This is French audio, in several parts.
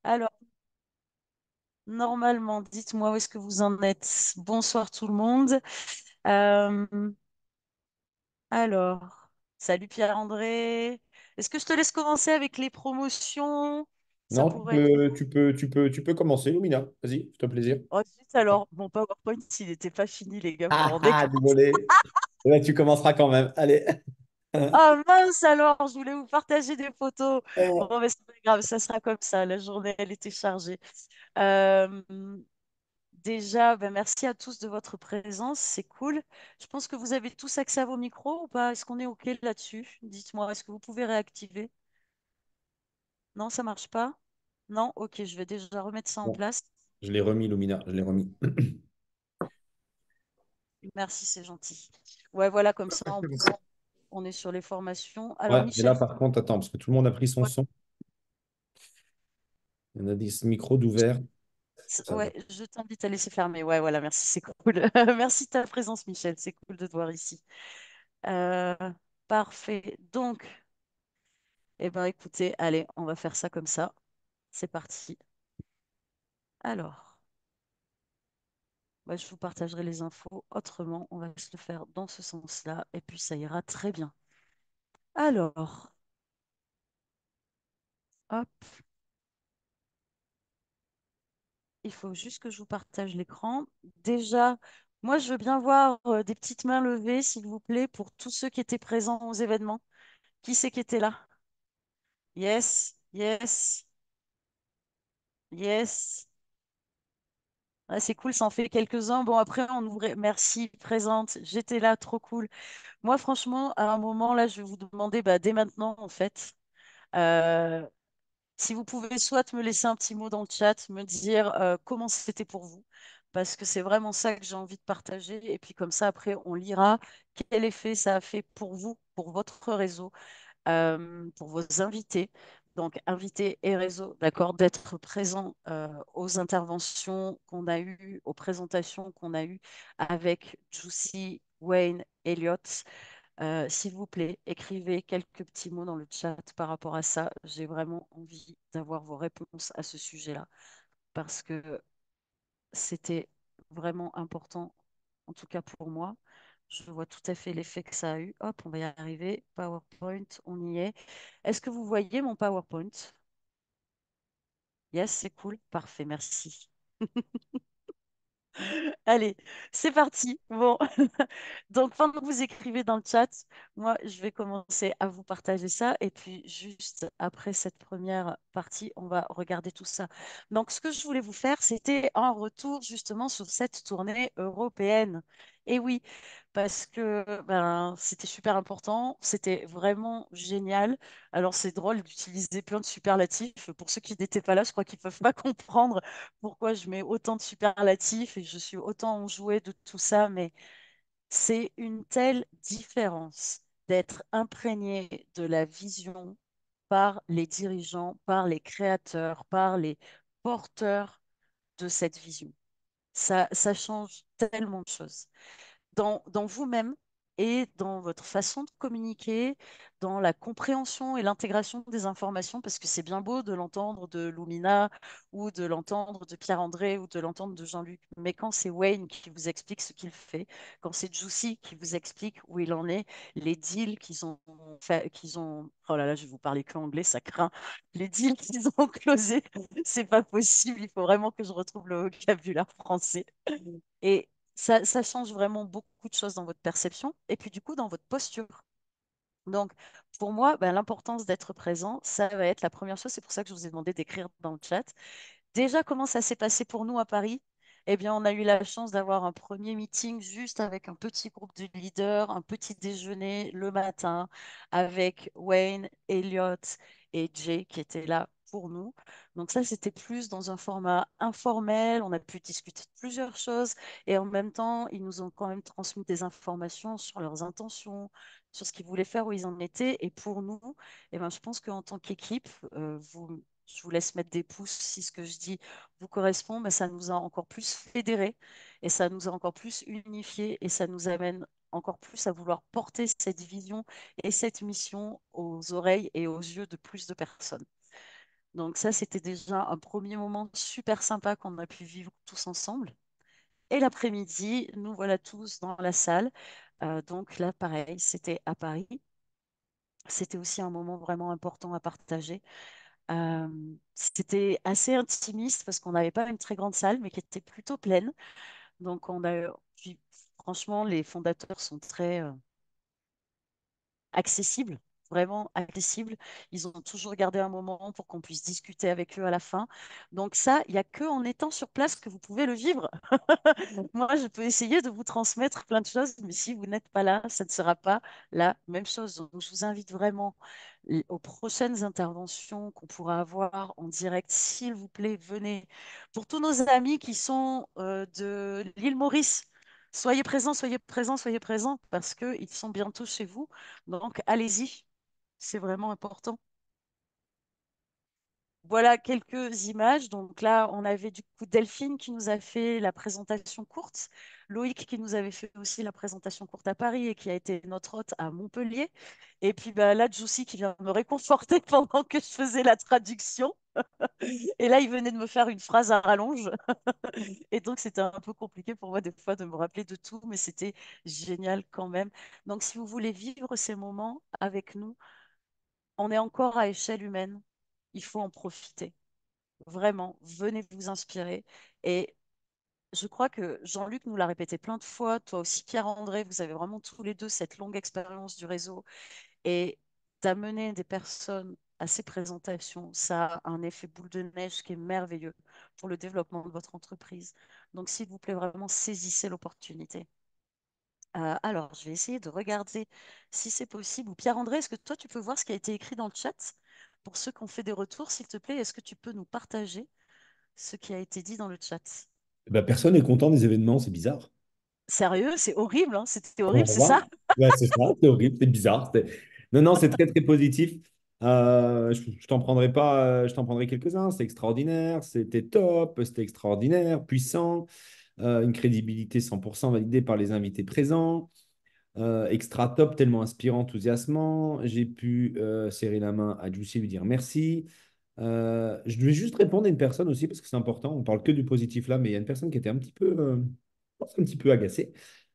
Alors, normalement, dites-moi où est-ce que vous en êtes. Bonsoir tout le monde. Euh, alors, salut Pierre-André. Est-ce que je te laisse commencer avec les promotions? Ça Non, pourrait être... tu peux commencer, Lumina. Vas-y, fais-toi plaisir. Oh, zut, alors, mon PowerPoint, s'il n'était pas fini, les gars, vous vous Ah rendez ah, compte? désolé. Là, tu commenceras quand même. Allez. Ah mince alors, je voulais vous partager des photos. Bon, mais c'est pas grave, ça sera comme ça. La journée, elle était chargée. Euh, Déjà, ben, merci à tous de votre présence, c'est cool. Je pense que vous avez tous accès à vos micros ou pas? Est-ce qu'on est OK là-dessus? Dites-moi, est-ce que vous pouvez réactiver? Non, ça marche pas? Non? OK, je vais déjà remettre ça en Bon, place. je l'ai remis, Lumina, je l'ai remis. Merci, c'est gentil. Ouais, voilà, comme ça, C'est bon. on est sur les formations. Alors, Ouais, mais là, Michel, par contre, attends, parce que tout le monde a pris son ouais, son. Il y en a des micros d'ouvert. Ça va. ouais, je t'invite à laisser fermer. Ouais, voilà, merci, c'est cool. Merci de ta présence, Michel, c'est cool de te voir ici. Euh, Parfait. Donc, eh ben, écoutez, allez, on va faire ça comme ça. C'est parti. Alors, je vous partagerai les infos autrement. On va se le faire dans ce sens-là et puis ça ira très bien. Alors, hop, il faut juste que je vous partage l'écran. Déjà, moi, je veux bien voir des petites mains levées, s'il vous plaît, pour tous ceux qui étaient présents aux événements. Qui c'est qui était là? Yes, yes, yes. Ah, c'est cool, ça en fait quelques-uns. Bon, après, on ouvrait. Merci, présente. J'étais là, trop cool. Moi, franchement, à un moment, là, je vais vous demander, bah, dès maintenant, en fait, euh, si vous pouvez soit me laisser un petit mot dans le chat, me dire comment c'était pour vous, parce que c'est vraiment ça que j'ai envie de partager. Et puis comme ça, après, on lira quel effet ça a fait pour vous, pour votre réseau, pour vos invités. Donc, invités et réseau, d'accord, d'être présents aux interventions qu'on a eues, aux présentations qu'on a eues avec Juicy, Wayne, Elliot. S'il vous plaît, écrivez quelques petits mots dans le chat par rapport à ça. J'ai vraiment envie d'avoir vos réponses à ce sujet-là parce que c'était vraiment important, en tout cas pour moi. Je vois tout à fait l'effet que ça a eu. Hop, on va y arriver. PowerPoint, on y est. Est-ce que vous voyez mon PowerPoint? Yes, c'est cool. Parfait, merci. Allez, c'est parti. Bon, donc pendant que vous écrivez dans le chat, moi, je vais commencer à vous partager ça. Et puis, juste après cette première partie, on va regarder tout ça. Donc, ce que je voulais vous faire, c'était un retour justement sur cette tournée européenne. Et oui, parce que ben, c'était super important, c'était vraiment génial. Alors, c'est drôle d'utiliser plein de superlatifs. Pour ceux qui n'étaient pas là, je crois qu'ils ne peuvent pas comprendre pourquoi je mets autant de superlatifs et je suis autant enjouée de tout ça, mais c'est une telle différence d'être imprégné de la vision par les dirigeants, par les créateurs, par les porteurs de cette vision. Ça change tellement de choses dans vous-même et dans votre façon de communiquer, dans la compréhension et l'intégration des informations, parce que c'est bien beau de l'entendre de Lumina ou de l'entendre de Pierre-André ou de l'entendre de Jean-Luc, mais quand c'est Wayne qui vous explique ce qu'il fait, quand c'est Juicy qui vous explique où il en est, les deals qu'ils ont fait, oh là là, je vais vous parler que anglais, ça craint, les deals qu'ils ont closés, c'est pas possible, il faut vraiment que je retrouve le vocabulaire français. Et ça change vraiment beaucoup de choses dans votre perception et puis du coup dans votre posture. Donc, pour moi, ben, l'importance d'être présent, ça va être la première chose. C'est pour ça que je vous ai demandé d'écrire dans le chat. Déjà, comment ça s'est passé pour nous à Paris? Eh bien, on a eu la chance d'avoir un premier meeting juste avec un petit groupe de leaders, un petit déjeuner le matin avec Wayne, Elliot et Jay qui étaient là pour nous. Donc ça, c'était plus dans un format informel. On a pu discuter de plusieurs choses et en même temps, ils nous ont quand même transmis des informations sur leurs intentions, sur ce qu'ils voulaient faire, où ils en étaient. Et pour nous, eh ben, je pense qu'en tant qu'équipe, je vous laisse mettre des pouces si ce que je dis vous correspond, mais ça nous a encore plus fédérés et ça nous a encore plus unifiés et ça nous amène encore plus à vouloir porter cette vision et cette mission aux oreilles et aux yeux de plus de personnes. Donc ça, c'était déjà un premier moment super sympa qu'on a pu vivre tous ensemble. Et l'après-midi, nous voilà tous dans la salle. Donc là, pareil, c'était à Paris. C'était aussi un moment vraiment important à partager. Euh, C'était assez intimiste parce qu'on n'avait pas une très grande salle, mais qui était plutôt pleine. Donc puis, franchement, les fondateurs sont très accessibles, vraiment accessibles. Ils ont toujours gardé un moment pour qu'on puisse discuter avec eux à la fin. Donc ça, il n'y a que en étant sur place que vous pouvez le vivre. Moi, je peux essayer de vous transmettre plein de choses, mais si vous n'êtes pas là, ça ne sera pas la même chose. Donc, je vous invite vraiment aux prochaines interventions qu'on pourra avoir en direct. S'il vous plaît, venez. Pour tous nos amis qui sont de l'île Maurice, soyez présents, soyez présents, soyez présents, parce qu'ils sont bientôt chez vous. Donc, allez-y, c'est vraiment important. Voilà quelques images. Donc là, on avait du coup Delphine qui nous a fait la présentation courte, Loïc qui nous avait fait aussi la présentation courte à Paris et qui a été notre hôte à Montpellier. Et puis bah, là, Joussi qui vient me réconforter pendant que je faisais la traduction. Et là, il venait de me faire une phrase à rallonge. Et donc, c'était un peu compliqué pour moi des fois de me rappeler de tout, mais c'était génial quand même. Donc, si vous voulez vivre ces moments avec nous, on est encore à échelle humaine. Il faut en profiter. Vraiment, venez vous inspirer. Et je crois que Jean-Luc nous l'a répété plein de fois, toi aussi Pierre-André, vous avez vraiment tous les deux cette longue expérience du réseau. Et d'amener des personnes à ces présentations, ça a un effet boule de neige qui est merveilleux pour le développement de votre entreprise. Donc, s'il vous plaît, vraiment saisissez l'opportunité. Alors, je vais essayer de regarder si c'est possible. Ou Pierre-André, est-ce que toi, tu peux voir ce qui a été écrit dans le chat? Pour ceux qui ont fait des retours, s'il te plaît, est-ce que tu peux nous partager ce qui a été dit dans le chat? Eh ben, personne n'est content des événements, c'est bizarre. Sérieux, c'est horrible, hein? C'était On horrible, va c'est voir. ça? Ouais, c'est ça, c'est horrible, c'est bizarre. Non, non, c'est très, très positif. Je t'en prendrai pas, je t'en prendrai quelques-uns. C'est extraordinaire, c'était top, c'était extraordinaire, puissant, une crédibilité 100% validée par les invités présents. Extra top, tellement inspirant, enthousiasmant. J'ai pu serrer la main à Juicy et lui dire merci. Je devais juste répondre à une personne aussi, parce que c'est important. On parle que du positif là, mais il y a une personne qui était un petit peu agacée.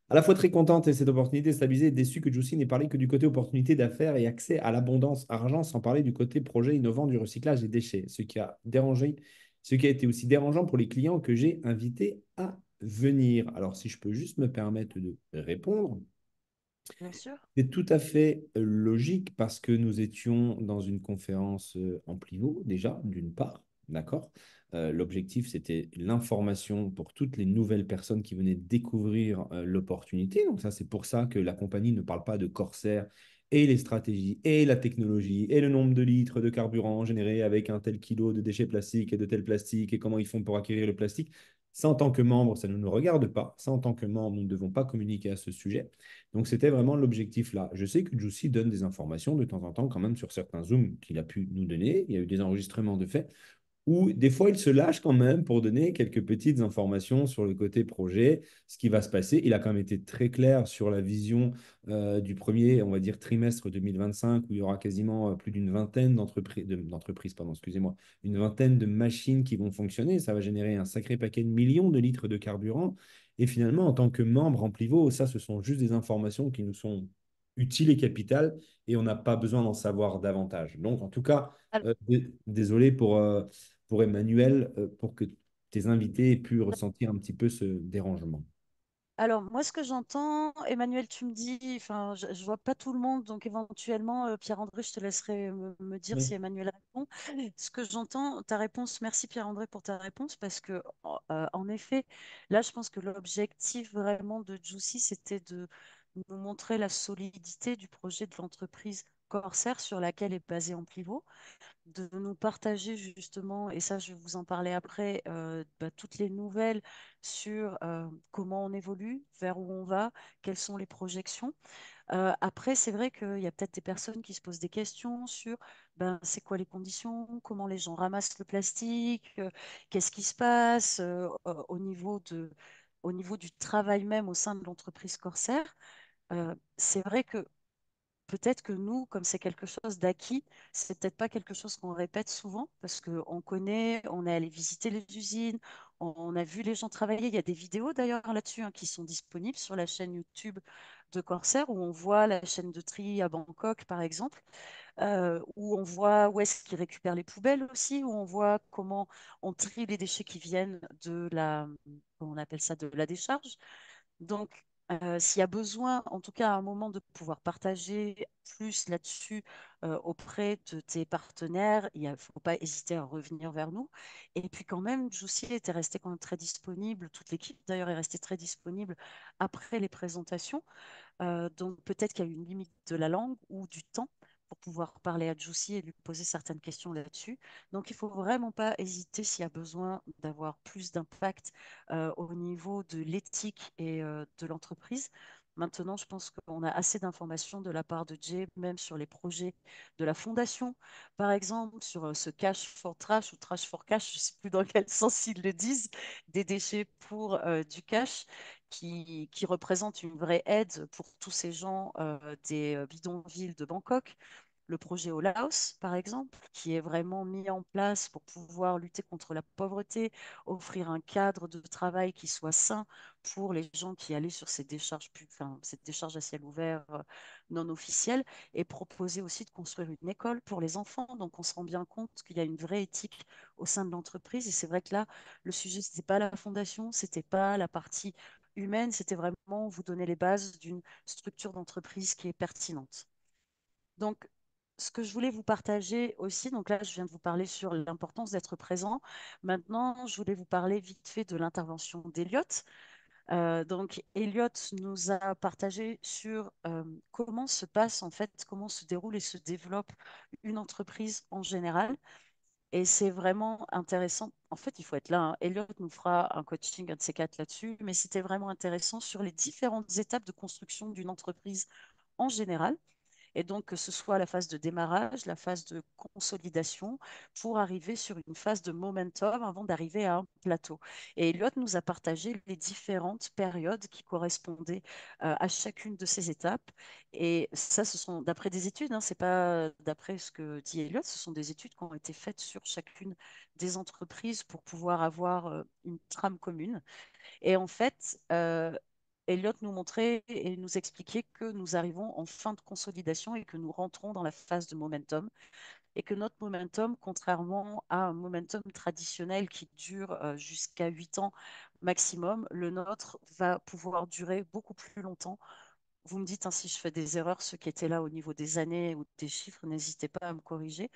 À la fois très contente et cette opportunité stabilisée et déçue que Juicy n'ait parlé que du côté opportunité d'affaires et accès à l'abondance argent, sans parler du côté projet innovant du recyclage des déchets. Ce qui a été aussi dérangeant pour les clients que j'ai invités à venir. Alors, si je peux juste me permettre de répondre. Bien sûr. C'est tout à fait logique parce que nous étions dans une conférence en Plivo, déjà, d'une part, d'accord? L'objectif, c'était l'information pour toutes les nouvelles personnes qui venaient découvrir l'opportunité. Donc ça, c'est pour ça que la compagnie ne parle pas de Corsair et les stratégies et la technologie et le nombre de litres de carburant générés avec un tel kilo de déchets plastiques et de tel plastique et comment ils font pour acquérir le plastique. Ça, en tant que membre, ça ne nous regarde pas. Ça, en tant que membre, nous ne devons pas communiquer à ce sujet. Donc, c'était vraiment l'objectif là. Je sais que Juicy donne des informations de temps en temps, quand même, sur certains Zooms qu'il a pu nous donner. Il y a eu des enregistrements de faits où, des fois, il se lâche quand même pour donner quelques petites informations sur le côté projet, ce qui va se passer. Il a quand même été très clair sur la vision du premier, on va dire, trimestre 2025, où il y aura quasiment plus d'une vingtaine d'entreprises, pardon, excusez-moi, une vingtaine de machines qui vont fonctionner. Ça va générer un sacré paquet de millions de litres de carburant. Et finalement, en tant que membre Amplivo, ça, ce sont juste des informations qui nous sont utiles et capitales, et on n'a pas besoin d'en savoir davantage. Donc, en tout cas, désolé pour Emmanuel, pour que tes invités aient pu ressentir un petit peu ce dérangement. Alors, moi, ce que j'entends, Emmanuel, tu me dis, enfin, je ne vois pas tout le monde, donc éventuellement, Pierre-André, je te laisserai me dire Oui. si Emmanuel répond. Ce que j'entends, ta réponse, merci Pierre-André pour ta réponse, parce que, en effet, là, je pense que l'objectif vraiment de Juicy, c'était de nous montrer la solidité du projet de l'entreprise Corsair sur laquelle est basée Amplivo, de nous partager justement, et ça je vais vous en parler après, bah, toutes les nouvelles sur comment on évolue, vers où on va, quelles sont les projections. Après, c'est vrai qu'il y a peut-être des personnes qui se posent des questions sur ben, c'est quoi les conditions, comment les gens ramassent le plastique, qu'est-ce qui se passe au niveau du travail même au sein de l'entreprise Corsair. C'est vrai que peut-être que nous, comme c'est quelque chose d'acquis, c'est peut-être pas quelque chose qu'on répète souvent parce qu'on connaît, on est allé visiter les usines, on a vu les gens travailler. Il y a des vidéos d'ailleurs là-dessus hein, qui sont disponibles sur la chaîne YouTube de Corsair où on voit la chaîne de tri à Bangkok, par exemple, où on voit où est-ce qu'ils récupèrent les poubelles aussi, où on voit comment on trie les déchets qui viennent de la, comment on appelle ça, de la décharge. Donc, s'il y a besoin, en tout cas à un moment, de pouvoir partager plus là-dessus auprès de tes partenaires, il ne faut pas hésiter à revenir vers nous. Et puis quand même, Joussi était resté quand même très disponible, toute l'équipe d'ailleurs est restée très disponible après les présentations. Donc peut-être qu'il y a une limite de la langue ou du temps pour pouvoir parler à Joussi et lui poser certaines questions là-dessus. Donc il ne faut vraiment pas hésiter s'il y a besoin d'avoir plus d'impact au niveau de l'éthique et de l'entreprise. Maintenant, je pense qu'on a assez d'informations de la part de Jay, même sur les projets de la fondation, par exemple, sur ce cash for trash ou trash for cash, je ne sais plus dans quel sens ils le disent, des déchets pour du cash qui représente une vraie aide pour tous ces gens des bidonvilles de Bangkok. Le projet au Laos, par exemple, qui est vraiment mis en place pour pouvoir lutter contre la pauvreté, offrir un cadre de travail qui soit sain pour les gens qui allaient sur ces décharges, enfin, ces décharges à ciel ouvert non officielles, et proposer aussi de construire une école pour les enfants. Donc, on se rend bien compte qu'il y a une vraie éthique au sein de l'entreprise. Et c'est vrai que là, le sujet, ce n'était pas la fondation, ce n'était pas la partie humaine, c'était vraiment vous donner les bases d'une structure d'entreprise qui est pertinente. Donc, ce que je voulais vous partager aussi, donc là, je viens de vous parler sur l'importance d'être présent. Maintenant, je voulais vous parler vite fait de l'intervention d'Eliott. Donc, Elliot nous a partagé sur comment se passe en fait, comment se déroule et se développe une entreprise en général. Et c'est vraiment intéressant. En fait, il faut être là, hein. Elliot nous fera un coaching, un de ces quatre là-dessus, mais c'était vraiment intéressant sur les différentes étapes de construction d'une entreprise en général. Et donc, que ce soit la phase de démarrage, la phase de consolidation, pour arriver sur une phase de momentum avant d'arriver à un plateau. Et Elliot nous a partagé les différentes périodes qui correspondaient à chacune de ces étapes. Et ça, ce sont d'après des études, hein, c'est pas d'après ce que dit Elliot, ce sont des études qui ont été faites sur chacune des entreprises pour pouvoir avoir une trame commune. Et en fait, Elliot nous montrait et nous expliquait que nous arrivons en fin de consolidation et que nous rentrons dans la phase de momentum et que notre momentum, contrairement à un momentum traditionnel qui dure jusqu'à 8 ans maximum, le nôtre va pouvoir durer beaucoup plus longtemps. Vous me dites hein, si je fais des erreurs, ceux qui étaient là au niveau des années ou des chiffres, n'hésitez pas à me corriger.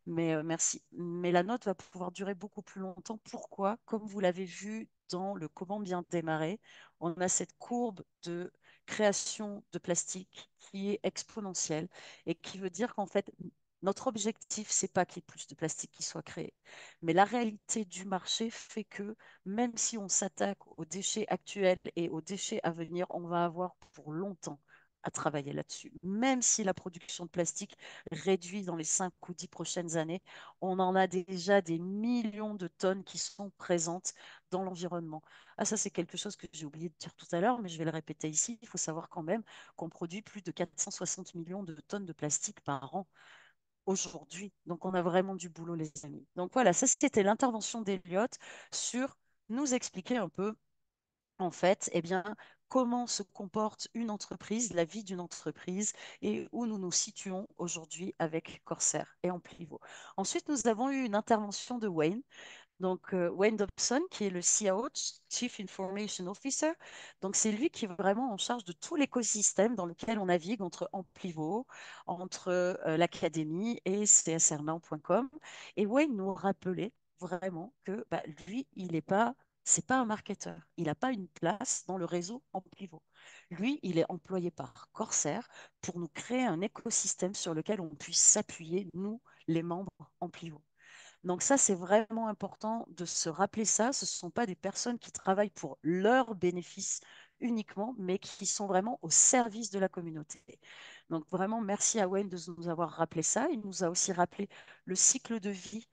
Mais merci. Mais la note va pouvoir durer beaucoup plus longtemps. Pourquoi? Comme vous l'avez vu dans le comment bien démarrer, on a cette courbe de création de plastique qui est exponentielle et qui veut dire qu'en fait, notre objectif, c'est pas qu'il y ait plus de plastique qui soit créé. Mais la réalité du marché fait que même si on s'attaque aux déchets actuels et aux déchets à venir, on va avoir pour longtemps à travailler là-dessus. Même si la production de plastique réduit dans les 5 ou 10 prochaines années, on en a déjà des millions de tonnes qui sont présentes dans l'environnement. Ah, ça, c'est quelque chose que j'ai oublié de dire tout à l'heure, mais je vais le répéter ici. Il faut savoir quand même qu'on produit plus de 460 millions de tonnes de plastique par an aujourd'hui. Donc, on a vraiment du boulot, les amis. Donc, voilà, ça, c'était l'intervention d'Eliott sur nous expliquer un peu en fait, eh bien, comment se comporte une entreprise, la vie d'une entreprise et où nous nous situons aujourd'hui avec Corsair et Amplivo. Ensuite, nous avons eu une intervention de Wayne. Donc, Wayne Dobson, qui est le CIO, Chief Information Officer. Donc, c'est lui qui est vraiment en charge de tout l'écosystème dans lequel on navigue entre Amplivo, entre l'académie et csrnow.com. Et Wayne nous rappelait vraiment que bah, lui, il n'est pas, c'est pas un marketeur. Il n'a pas une place dans le réseau Amplivo. Lui, il est employé par Corsair pour nous créer un écosystème sur lequel on puisse s'appuyer, nous, les membres Amplivo. Donc ça, c'est vraiment important de se rappeler ça. Ce ne sont pas des personnes qui travaillent pour leurs bénéfices uniquement, mais qui sont vraiment au service de la communauté. Donc vraiment, merci à Wayne de nous avoir rappelé ça. Il nous a aussi rappelé le cycle de vie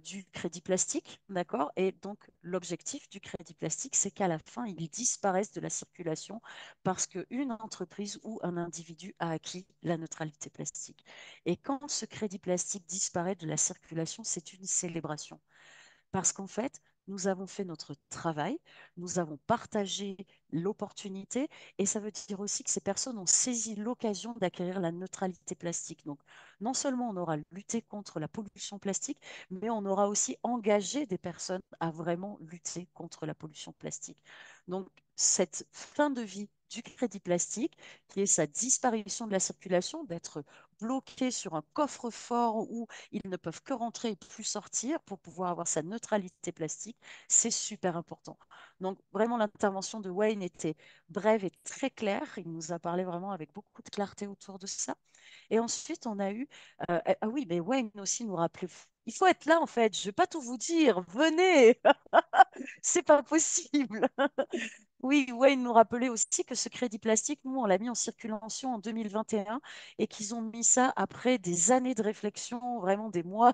du crédit plastique, d'accord? Et donc, l'objectif du crédit plastique, c'est qu'à la fin, il disparaisse de la circulation parce qu'une entreprise ou un individu a acquis la neutralité plastique. Et quand ce crédit plastique disparaît de la circulation, c'est une célébration. Parce qu'en fait, nous avons fait notre travail, nous avons partagé l'opportunité et ça veut dire aussi que ces personnes ont saisi l'occasion d'acquérir la neutralité plastique. Donc, non seulement on aura lutté contre la pollution plastique, mais on aura aussi engagé des personnes à vraiment lutter contre la pollution plastique. Donc, cette fin de vie du crédit plastique, qui est sa disparition de la circulation, d'être bloqué sur un coffre-fort où ils ne peuvent que rentrer et plus sortir pour pouvoir avoir sa neutralité plastique. C'est super important. Donc, vraiment, l'intervention de Wayne était brève et très claire. Il nous a parlé vraiment avec beaucoup de clarté autour de ça. Et ensuite, on a eu. Ah oui, mais Wayne aussi nous rappelait. Il faut être là, en fait. Je ne vais pas tout vous dire. Venez, c'est pas possible. Oui, Wayne nous rappelait aussi que ce crédit plastique, nous, on l'a mis en circulation en 2021 et qu'ils ont mis ça après des années de réflexion, vraiment des mois,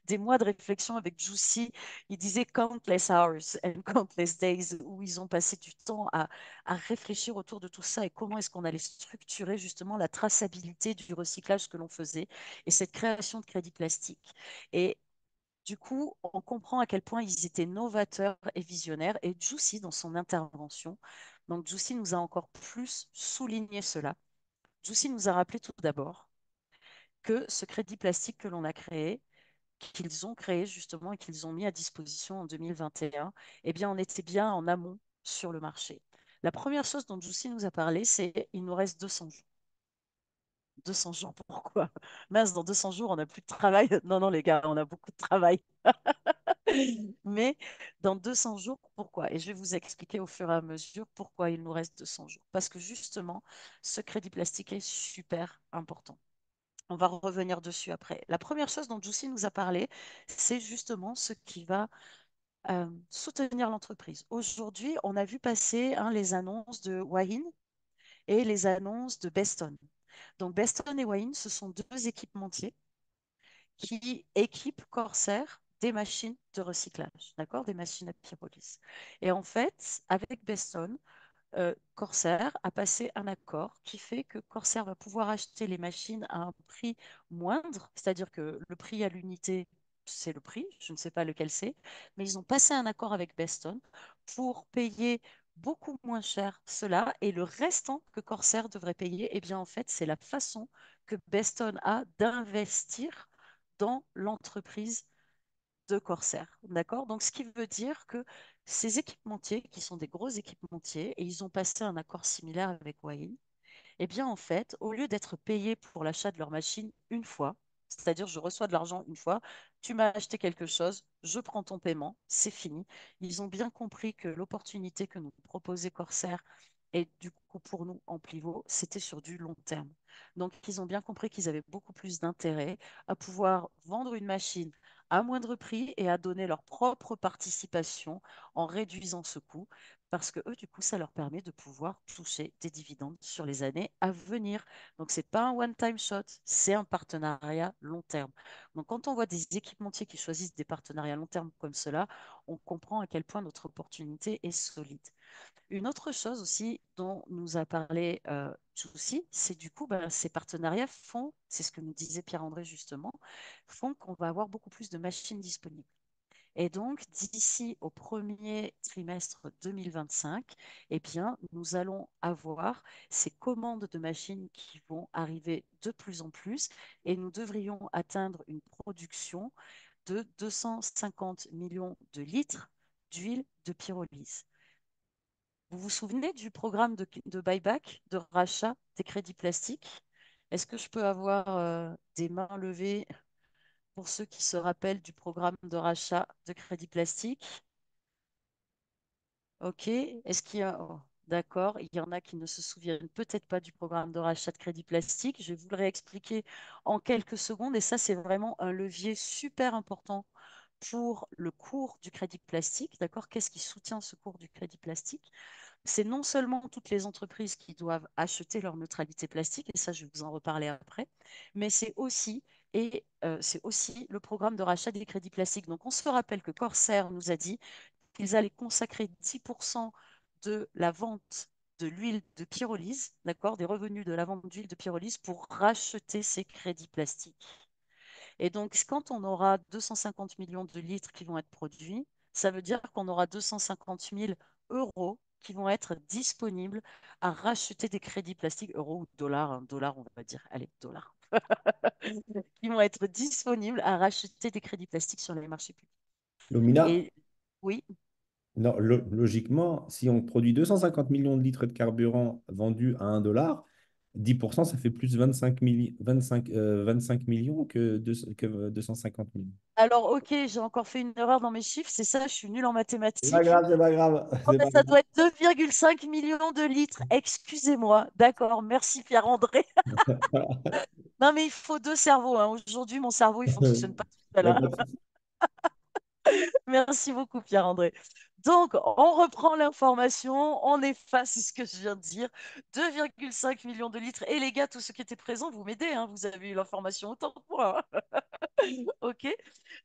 des mois de réflexion avec Juicy. Il disait countless hours and countless days où ils ont passé du temps à réfléchir autour de tout ça et comment est-ce qu'on allait structurer justement la traçabilité du recyclage que l'on faisait et cette création de crédit plastique. Et du coup, on comprend à quel point ils étaient novateurs et visionnaires. Et Juicy, dans son intervention, donc Juicy nous a encore plus souligné cela. Juicy nous a rappelé tout d'abord que ce crédit plastique que l'on a créé, qu'ils ont créé justement et qu'ils ont mis à disposition en 2021, eh bien, on était bien en amont sur le marché. La première chose dont Juicy nous a parlé, c'est il nous reste 200 jours. 200 jours, pourquoi? Mince, dans 200 jours, on n'a plus de travail. Non, non, les gars, on a beaucoup de travail. Mais dans 200 jours, pourquoi? Et je vais vous expliquer au fur et à mesure pourquoi il nous reste 200 jours. Parce que justement, ce crédit plastique est super important. On va revenir dessus après. La première chose dont Juicy nous a parlé, c'est justement ce qui va soutenir l'entreprise. Aujourd'hui, on a vu passer les annonces de Wahine et les annonces de Beston. Donc, Beston et Wahine, ce sont deux équipementiers qui équipe Corsair des machines de recyclage, d'accord, des machines à pyrolyse. Et en fait, avec Beston, Corsair a passé un accord qui fait que Corsair va pouvoir acheter les machines à un prix moindre, c'est-à-dire que le prix à l'unité, c'est le prix, je ne sais pas lequel c'est, mais ils ont passé un accord avec Beston pour payer beaucoup moins cher cela et le restant que Corsair devrait payer, eh bien en fait, c'est la façon que Beston a d'investir dans l'entreprise de Corsair. D'accord? Donc, ce qui veut dire que ces équipementiers, qui sont des gros équipementiers, et ils ont passé un accord similaire avec Huawei, eh bien, en fait, au lieu d'être payés pour l'achat de leur machine une fois, c'est-à-dire je reçois de l'argent une fois, tu m'as acheté quelque chose, je prends ton paiement, c'est fini. Ils ont bien compris que l'opportunité que nous proposait Corsair et du coup pour nous en pivot, c'était sur du long terme. Donc, ils ont bien compris qu'ils avaient beaucoup plus d'intérêt à pouvoir vendre une machine à moindre prix et à donner leur propre participation en réduisant ce coût parce que eux, du coup, ça leur permet de pouvoir toucher des dividendes sur les années à venir. Donc, ce n'est pas un one-time shot, c'est un partenariat long terme. Donc, quand on voit des équipementiers qui choisissent des partenariats long terme comme cela, on comprend à quel point notre opportunité est solide. Une autre chose aussi dont nous a parlé Juicy, c'est du coup, ben, ces partenariats font, c'est ce que nous disait Pierre-André justement, font qu'on va avoir beaucoup plus de machines disponibles. Et donc, d'ici au premier trimestre 2025, eh bien, nous allons avoir ces commandes de machines qui vont arriver de plus en plus et nous devrions atteindre une production de 250 millions de litres d'huile de pyrolyse. Vous vous souvenez du programme de buyback, de rachat des crédits plastiques? Est-ce que je peux avoir des mains levées pour ceux qui se rappellent du programme de rachat de crédits plastiques? Ok. Est-ce qu'il y a... oh, d'accord. Il y en a qui ne se souviennent peut-être pas du programme de rachat de crédit plastique. Je vais vous le réexpliquer en quelques secondes. Et ça, c'est vraiment un levier super important pour le cours du crédit plastique. D'accord? Qu'est-ce qui soutient ce cours du crédit plastique? C'est non seulement toutes les entreprises qui doivent acheter leur neutralité plastique, et ça, je vais vous en reparler après, mais c'est aussi et c'est aussi le programme de rachat des crédits plastiques. Donc, on se rappelle que Corsair nous a dit qu'ils allaient consacrer 10% de la vente de l'huile de pyrolyse, d'accord, des revenus de la vente d'huile de pyrolyse pour racheter ces crédits plastiques. Et donc, quand on aura 250 millions de litres qui vont être produits, ça veut dire qu'on aura 250 000 euros qui vont être disponibles à racheter des crédits plastiques, euros ou dollars, hein, dollars, on va dire, allez, dollars, qui vont être disponibles à racheter des crédits plastiques sur les marchés publics. Lumina, Et oui, non, logiquement, si on produit 250 millions de litres de carburant vendus à 1 dollar, 10%, ça fait plus 25 millions que 250 millions. alors ok, j'ai encore fait une erreur dans mes chiffres, c'est ça, je suis nulle en C'est pas mathématiques. grave, c'est pas grave. Oh, C'est ben, pas ça grave. doit être 2,5 millions de litres, excusez-moi. D'accord, merci Pierre-André. Non, mais il faut deux cerveaux, hein. Aujourd'hui, mon cerveau, il fonctionne pas tout Il seul, n'y a hein. pas de souci. Merci beaucoup, Pierre-André. Donc, on reprend l'information, on efface ce que je viens de dire. 2,5 millions de litres. Et les gars, tous ceux qui étaient présents, vous m'aidez, hein. Vous avez eu l'information autant que moi, hein. OK?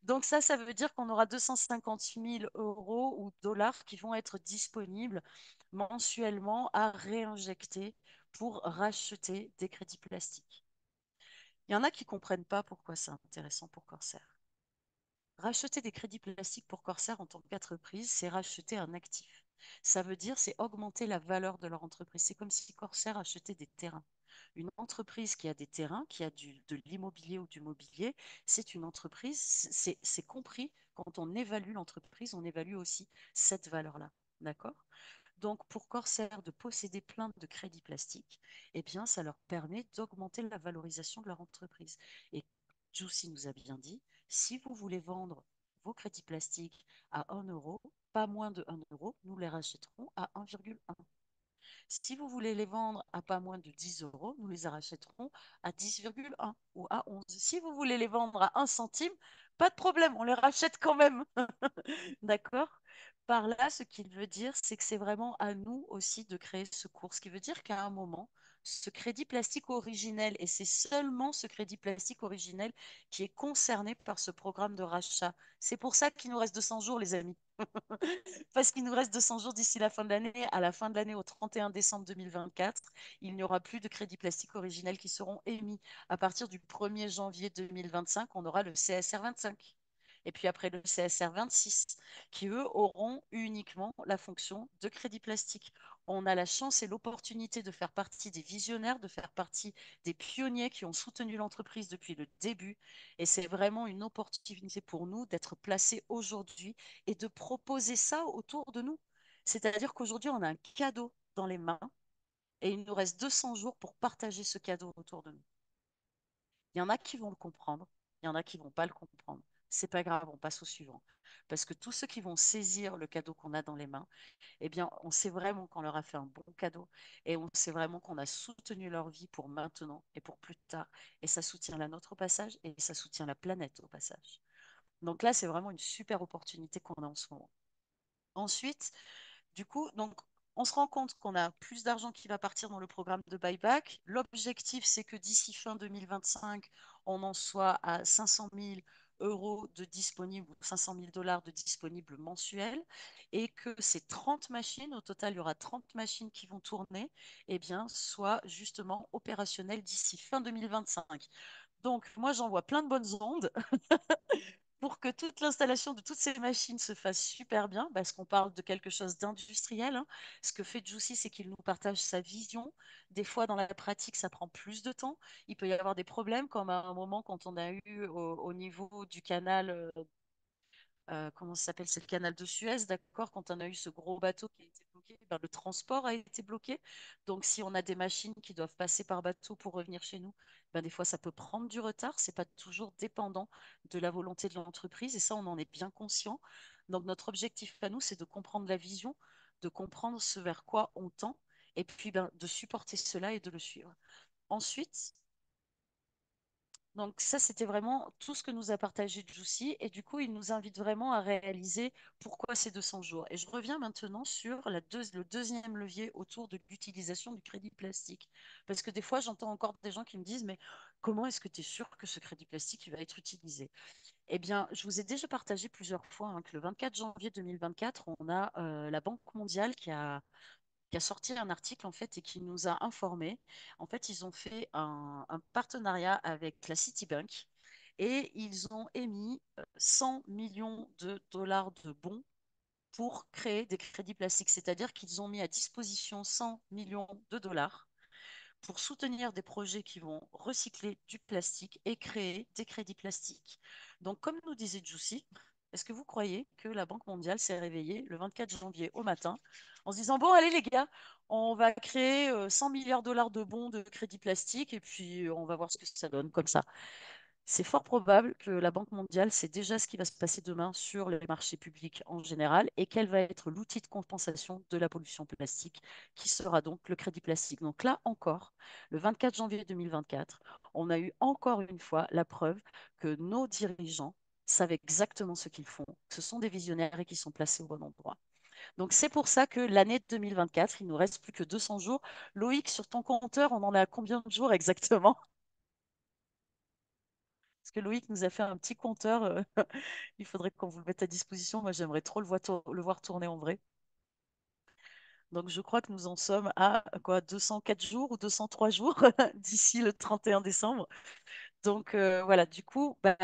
Donc ça veut dire qu'on aura 250 000 euros ou dollars qui vont être disponibles mensuellement à réinjecter pour racheter des crédits plastiques. Il y en a qui ne comprennent pas pourquoi c'est intéressant pour Corsair. Racheter des crédits plastiques pour Corsair en tant qu'entreprise, c'est racheter un actif. Ça veut dire c'est augmenter la valeur de leur entreprise. C'est comme si Corsair achetait des terrains. Une entreprise qui a des terrains, qui a de l'immobilier ou du mobilier, c'est une entreprise, c'est compris quand on évalue l'entreprise, on évalue aussi cette valeur-là. D'accord? Donc, pour Corsair de posséder plein de crédits plastiques, eh bien, ça leur permet d'augmenter la valorisation de leur entreprise. Et Juicy nous a bien dit, si vous voulez vendre vos crédits plastiques à 1 euro, pas moins de 1 euro, nous les rachèterons à 1,1. Si vous voulez les vendre à pas moins de 10 euros, nous les rachèterons à 10,1 ou à 11. Si vous voulez les vendre à 1 centime, pas de problème, on les rachète quand même. D'accord? Par là, ce qu'il veut dire, c'est que c'est vraiment à nous aussi de créer ce cours. Ce qui veut dire qu'à un moment, ce crédit plastique originel, et c'est seulement ce crédit plastique originel qui est concerné par ce programme de rachat. C'est pour ça qu'il nous reste 200 jours, les amis. Parce qu'il nous reste 200 jours d'ici la fin de l'année. À la fin de l'année, au 31 décembre 2024, il n'y aura plus de crédits plastiques originels qui seront émis. À partir du 1er janvier 2025, on aura le CSR 25. Et puis après le CSR 26, qui eux auront uniquement la fonction de crédit plastique. On a la chance et l'opportunité de faire partie des visionnaires, de faire partie des pionniers qui ont soutenu l'entreprise depuis le début. Et c'est vraiment une opportunité pour nous d'être placés aujourd'hui et de proposer ça autour de nous. C'est-à-dire qu'aujourd'hui, on a un cadeau dans les mains et il nous reste 200 jours pour partager ce cadeau autour de nous. Il y en a qui vont le comprendre, il y en a qui vont pas le comprendre. C'est pas grave, on passe au suivant. Parce que tous ceux qui vont saisir le cadeau qu'on a dans les mains, eh bien, on sait vraiment qu'on leur a fait un bon cadeau et on sait vraiment qu'on a soutenu leur vie pour maintenant et pour plus tard. Et ça soutient la nôtre au passage et ça soutient la planète au passage. Donc là, c'est vraiment une super opportunité qu'on a en ce moment. Ensuite, du coup, donc, on se rend compte qu'on a plus d'argent qui va partir dans le programme de buyback. L'objectif, c'est que d'ici fin 2025, on en soit à 500 000 euros de disponibles, 500 000 dollars de disponibles mensuels, et que ces 30 machines, au total, il y aura 30 machines qui vont tourner, eh bien, soient justement opérationnelles d'ici fin 2025. Donc, moi, j'envoie plein de bonnes ondes pour que toute l'installation de toutes ces machines se fasse super bien, parce qu'on parle de quelque chose d'industriel, hein. Ce que fait Juicy, c'est qu'il nous partage sa vision. Des fois, dans la pratique, ça prend plus de temps. Il peut y avoir des problèmes, comme à un moment, quand on a eu au niveau du canal comment ça s'appelle, c'est le canal de Suez, d'accord, quand on a eu ce gros bateau qui a été bloqué, ben, le transport a été bloqué. Donc, si on a des machines qui doivent passer par bateau pour revenir chez nous, ben, des fois, ça peut prendre du retard. C'est pas toujours dépendant de la volonté de l'entreprise et ça, on en est bien conscient. Donc, notre objectif à nous, c'est de comprendre la vision, de comprendre ce vers quoi on tend et puis ben, de supporter cela et de le suivre. Ensuite, donc ça, c'était vraiment tout ce que nous a partagé Juicy. Et du coup, il nous invite vraiment à réaliser pourquoi ces 200 jours. Et je reviens maintenant sur le deuxième levier autour de l'utilisation du crédit plastique. Parce que des fois, j'entends encore des gens qui me disent, mais comment est-ce que tu es sûr que ce crédit plastique il va être utilisé? Eh bien, je vous ai déjà partagé plusieurs fois hein, que le 24 janvier 2024, on a la Banque mondiale qui a sorti un article en fait et qui nous a informé. En fait, ils ont fait un partenariat avec la Citibank et ils ont émis 100 millions de dollars de bons pour créer des crédits plastiques. C'est-à-dire qu'ils ont mis à disposition 100 millions de dollars pour soutenir des projets qui vont recycler du plastique et créer des crédits plastiques. Donc, comme nous disait Juicy, est-ce que vous croyez que la Banque mondiale s'est réveillée le 24 janvier au matin en se disant, bon, allez les gars, on va créer 100 milliards de dollars de bons de crédits plastiques et puis on va voir ce que ça donne comme ça. C'est fort probable que la Banque mondiale sait déjà ce qui va se passer demain sur les marchés publics en général et quel va être l'outil de compensation de la pollution plastique, qui sera donc le crédit plastique. Donc là encore, le 24 janvier 2024, on a eu encore une fois la preuve que nos dirigeants savent exactement ce qu'ils font. Ce sont des visionnaires et qui sont placés au bon endroit. Donc c'est pour ça que l'année 2024, il nous reste plus que 200 jours. Loïc, sur ton compteur, on en a combien de jours exactement? Parce que Loïc nous a fait un petit compteur. Il faudrait qu'on vous le mette à disposition. Moi, j'aimerais trop le voir tourner en vrai. Donc, je crois que nous en sommes à quoi, 204 jours ou 203 jours d'ici le 31 décembre. Donc voilà, du coup, bah,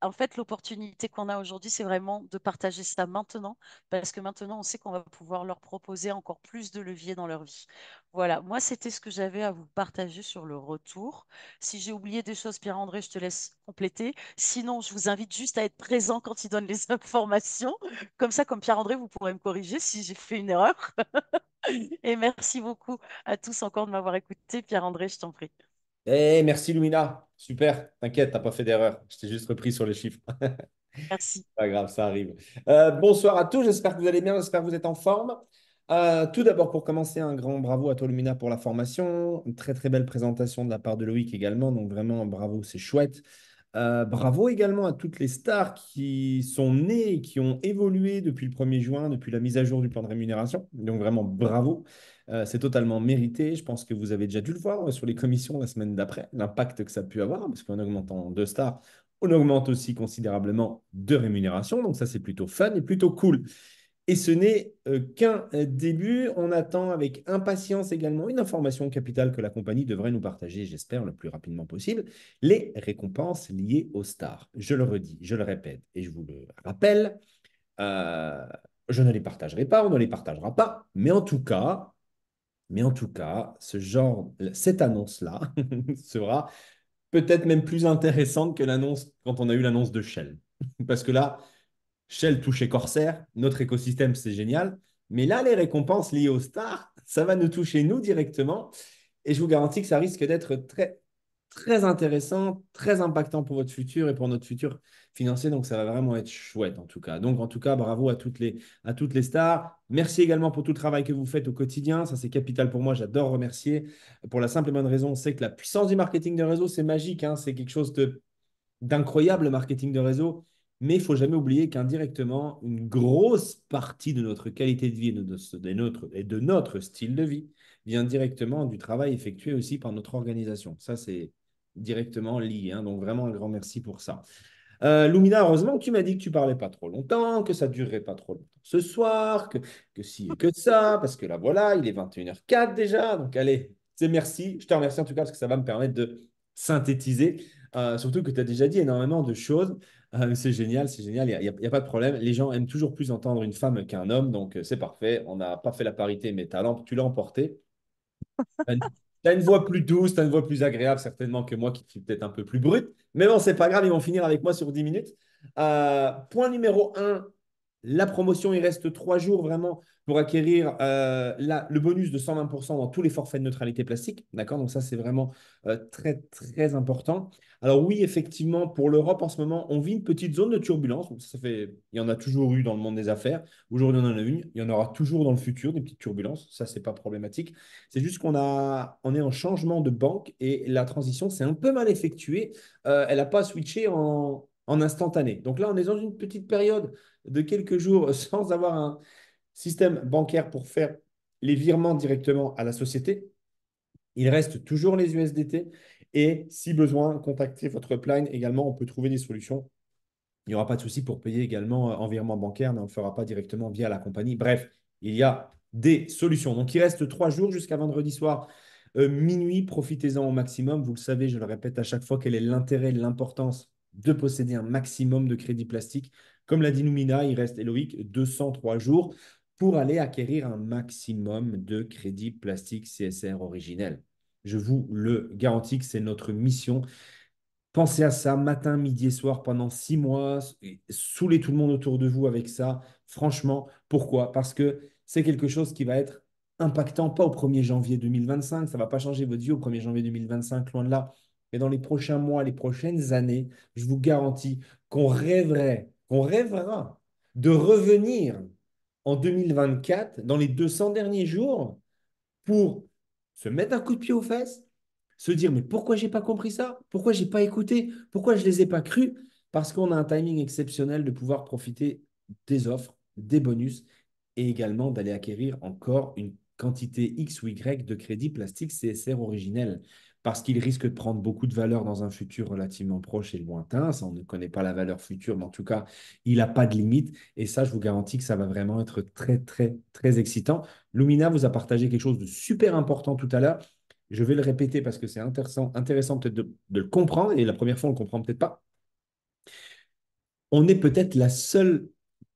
en fait, l'opportunité qu'on a aujourd'hui, c'est vraiment de partager ça maintenant, parce que maintenant, on sait qu'on va pouvoir leur proposer encore plus de leviers dans leur vie. Voilà, moi, c'était ce que j'avais à vous partager sur le retour. Si j'ai oublié des choses, Pierre-André, je te laisse compléter. Sinon, je vous invite juste à être présent quand il donne les informations. Comme ça, comme Pierre-André, vous pourrez me corriger si j'ai fait une erreur. Et merci beaucoup à tous encore de m'avoir écouté. Pierre-André, je t'en prie. Eh, merci Lumina. Super. T'inquiète, t'as pas fait d'erreur. Je t'ai juste repris sur les chiffres. Merci. Pas grave, ça arrive. Bonsoir à tous, j'espère que vous allez bien, j'espère que vous êtes en forme. Tout d'abord, pour commencer, un grand bravo à toi, Lumina, pour la formation. Une très, très belle présentation de la part de Loïc également. Donc, vraiment, bravo, c'est chouette. Bravo également à toutes les stars qui sont nées et qui ont évolué depuis le 1er juin, depuis la mise à jour du plan de rémunération. Donc, vraiment, bravo. C'est totalement mérité. Je pense que vous avez déjà dû le voir sur les commissions la semaine d'après, l'impact que ça a pu avoir, parce qu'en augmentant deux stars, on augmente aussi considérablement de rémunération, donc ça c'est plutôt fun et plutôt cool. Et ce n'est qu'un début. On attend avec impatience également une information capitale que la compagnie devrait nous partager, j'espère, le plus rapidement possible, les récompenses liées aux stars. Je le redis, je le répète et je vous le rappelle, euh, je ne les partagerai pas, on ne les partagera pas, mais en tout cas, cette annonce-là sera peut-être même plus intéressante que l'annonce quand on a eu l'annonce de Shell. Parce que là, Shell touchait Corsair, notre écosystème, c'est génial. Mais là, les récompenses liées aux stars, ça va nous toucher nous directement. Et je vous garantis que ça risque d'être très, très intéressant, très impactant pour votre futur et pour notre futur financier. Donc, ça va vraiment être chouette en tout cas. Donc, en tout cas, bravo à toutes les stars. Merci également pour tout le travail que vous faites au quotidien. Ça, c'est capital pour moi. J'adore remercier. Pour la simple et bonne raison, c'est que la puissance du marketing de réseau, c'est magique, hein. C'est quelque chose d'incroyable, le marketing de réseau. Mais il ne faut jamais oublier qu'indirectement, une grosse partie de notre qualité de vie et de notre style de vie vient directement du travail effectué aussi par notre organisation. Ça, c'est directement lié, hein. Donc, vraiment un grand merci pour ça. Lumina, heureusement que tu m'as dit que tu parlais pas trop longtemps, que ça durerait pas trop longtemps ce soir, que ci et que de ça, parce que là, voilà, il est 21h04 déjà. Donc, allez, c'est merci. Je te remercie en tout cas parce que ça va me permettre de synthétiser. Surtout que tu as déjà dit énormément de choses. C'est génial, c'est génial. Il y a pas de problème. Les gens aiment toujours plus entendre une femme qu'un homme. Donc, c'est parfait. On n'a pas fait la parité, mais tu l'as emporté. Tu as une voix plus douce, tu as une voix plus agréable, certainement que moi qui suis peut-être un peu plus brut. Mais bon, c'est pas grave, ils vont finir avec moi sur 10 minutes. Point numéro un, la promotion, il reste 3 jours vraiment pour acquérir le bonus de 120% dans tous les forfaits de neutralité plastique. D'accord? Donc ça, c'est vraiment très, très important. Alors oui, effectivement, pour l'Europe, en ce moment, on vit une petite zone de turbulence. Donc, il y en a toujours eu dans le monde des affaires. Aujourd'hui, on en a une. Il y en aura toujours dans le futur, des petites turbulences. Ça, c'est pas problématique. C'est juste on est en changement de banque et la transition s'est un peu mal effectuée. Elle n'a pas switché en instantané. Donc là, on est dans une petite période de quelques jours sans avoir un système bancaire pour faire les virements directement à la société. Il reste toujours les USDT Et si besoin, contactez votre upline. Également, on peut trouver des solutions. Il n'y aura pas de souci pour payer également en virement bancaire, mais on ne le fera pas directement via la compagnie. Bref, il y a des solutions. Donc, il reste 3 jours jusqu'à vendredi soir, minuit. Profitez-en au maximum. Vous le savez, je le répète à chaque fois, quel est l'intérêt, l'importance de posséder un maximum de crédits plastiques. Comme l'a dit Noumina, il reste, Eloïc, 203 jours pour aller acquérir un maximum de crédits plastiques CSR originels. Je vous le garantis que c'est notre mission. Pensez à ça matin, midi et soir pendant 6 mois. Saoulez tout le monde autour de vous avec ça. Franchement, pourquoi? Parce que c'est quelque chose qui va être impactant, pas au 1er janvier 2025. Ça ne va pas changer votre vie au 1er janvier 2025, loin de là. Mais dans les prochains mois, les prochaines années, je vous garantis qu'on rêvera de revenir en 2024, dans les 200 derniers jours, pour se mettre un coup de pied aux fesses, se dire mais pourquoi j'ai pas compris ça? Pourquoi j'ai pas écouté? Pourquoi je les ai pas crus? Parce qu'on a un timing exceptionnel de pouvoir profiter des offres, des bonus et également d'aller acquérir encore une quantité X ou Y de crédits plastique CSR originels. Parce qu'il risque de prendre beaucoup de valeur dans un futur relativement proche et lointain. Ça, on ne connaît pas la valeur future, mais en tout cas, il n'a pas de limite. Et ça, je vous garantis que ça va vraiment être très, très, très excitant. Lumina vous a partagé quelque chose de super important tout à l'heure. Je vais le répéter parce que c'est intéressant peut-être de le comprendre. Et la première fois, on ne le comprend peut-être pas. On est peut-être la seule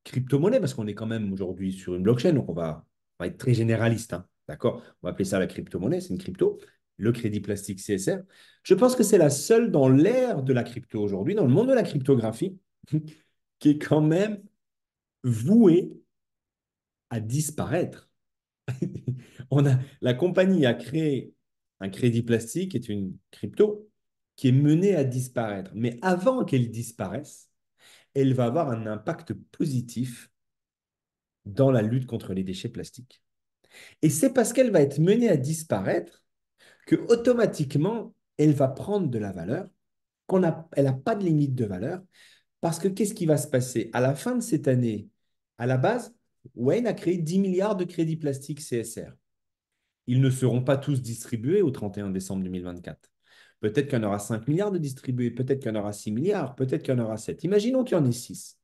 crypto-monnaie, parce qu'on est quand même aujourd'hui sur une blockchain, donc on va être très généraliste. Hein, d'accord? On va appeler ça la crypto-monnaie, c'est une crypto, le crédit plastique CSR. Je pense que c'est la seule dans l'ère de la crypto aujourd'hui, dans le monde de la cryptographie, qui est quand même vouée à disparaître. La compagnie a créé un crédit plastique, qui est une crypto, qui est menée à disparaître. Mais avant qu'elle disparaisse, elle va avoir un impact positif dans la lutte contre les déchets plastiques. Et c'est parce qu'elle va être menée à disparaître que automatiquement, elle va prendre de la valeur, elle n'a pas de limite de valeur, parce que qu'est-ce qui va se passer? À la fin de cette année, à la base, Wayne a créé 10 milliards de crédits plastiques CSR. Ils ne seront pas tous distribués au 31 décembre 2024. Peut-être qu'il y en aura 5 milliards de distribués, peut-être qu'il y en aura 6 milliards, peut-être qu'il y en aura 7. Imaginons qu'il y en ait 6.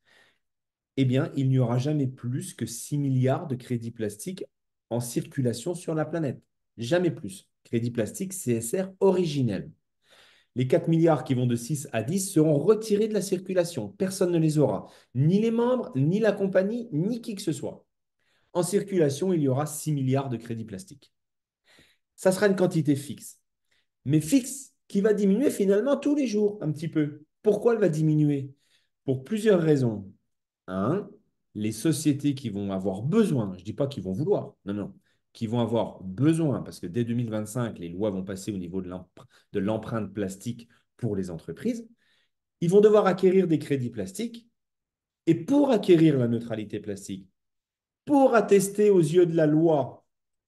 Eh bien, il n'y aura jamais plus que 6 milliards de crédits plastiques en circulation sur la planète. Jamais plus. Crédits plastiques CSR originels. Les 4 milliards qui vont de 6 à 10 seront retirés de la circulation. Personne ne les aura. Ni les membres, ni la compagnie, ni qui que ce soit. En circulation, il y aura 6 milliards de crédits plastiques. Ça sera une quantité fixe. Mais fixe qui va diminuer finalement tous les jours un petit peu. Pourquoi elle va diminuer? Pour plusieurs raisons. Un, les sociétés qui vont avoir besoin, je ne dis pas qu'ils vont vouloir, non, non, qui vont avoir besoin, parce que dès 2025, les lois vont passer au niveau de l'empreinte plastique pour les entreprises, ils vont devoir acquérir des crédits plastiques. Et pour acquérir la neutralité plastique, pour attester aux yeux de la loi,